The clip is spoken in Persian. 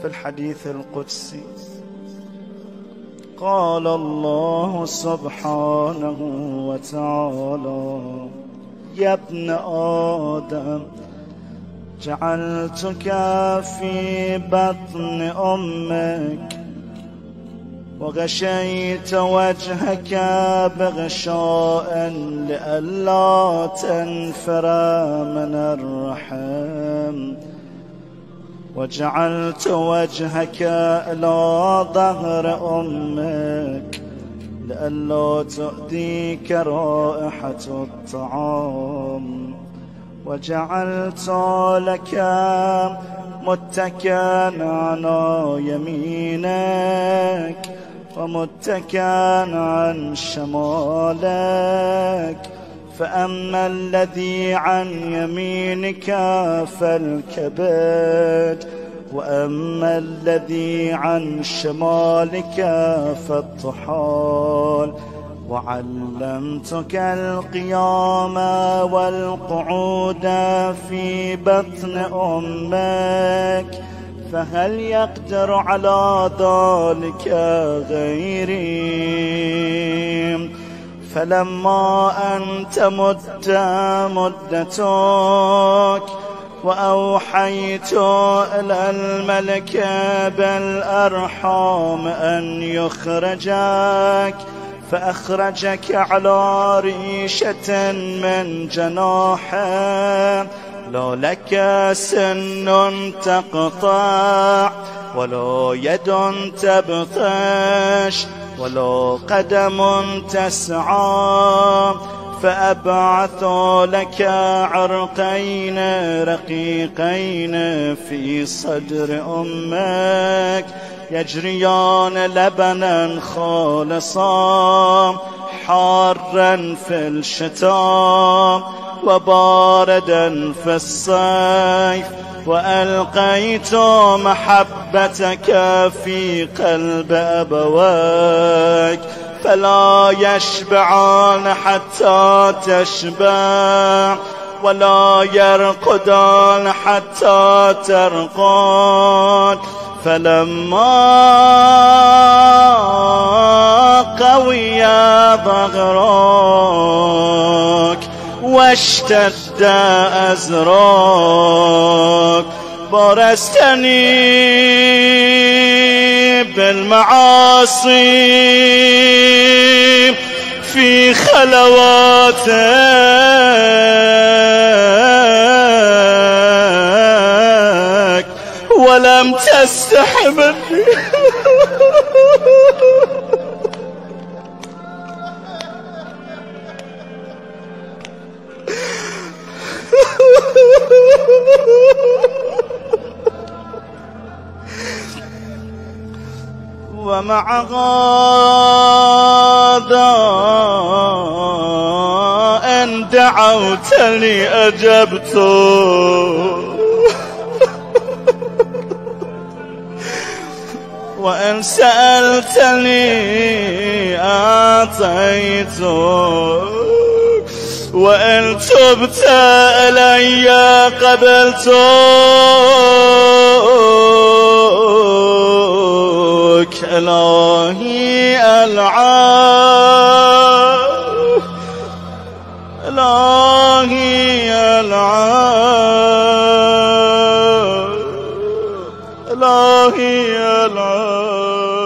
في الحديث القدسي قال الله سبحانه وتعالى: يا ابن آدم جعلتك في بطن أمك وغشيت وجهك بغشاء لئلا تنفر من الرحم، وجعلت وجهك إلى ظهر أمك لئلا تؤذيك رائحة الطعام، وجعلت لك متكئا على يمينك ومتكئا عن شمالك، فأما الذي عن يمينك فالكبد، وأما الذي عن شمالك فالطحال. وعلمتك القيام والقعود في بطن أمك، فهل يقدر على ذلك غيري؟ فلما أن تمت مدتك وأوحيت إلى الملك بالأرحام أن يخرجك، فأخرجك على ريشة من جناحه، لا لك سن تقطع ولا يد تبطش ولا قدم تسعى، فأبعث لك عرقين رقيقين في صدر أمك يجريان لبنا خالصا حارا في الشتاء وباردا في الصيف، وألقيت محبتك في قلب أبويك فلا يشبعان حتى تشبع ولا يرقدان حتى ترقد. فلما قوي ظهرك واشتد أزرك برزتني بالمعاصي في خلواتك ولم تستح مني. ومع هذا إن دعوتني أجبت، وإن سألتني أعطيت، وإن تبت إلي قبلتك. إلهي العافية، إلهي العافية، إلهي العافية.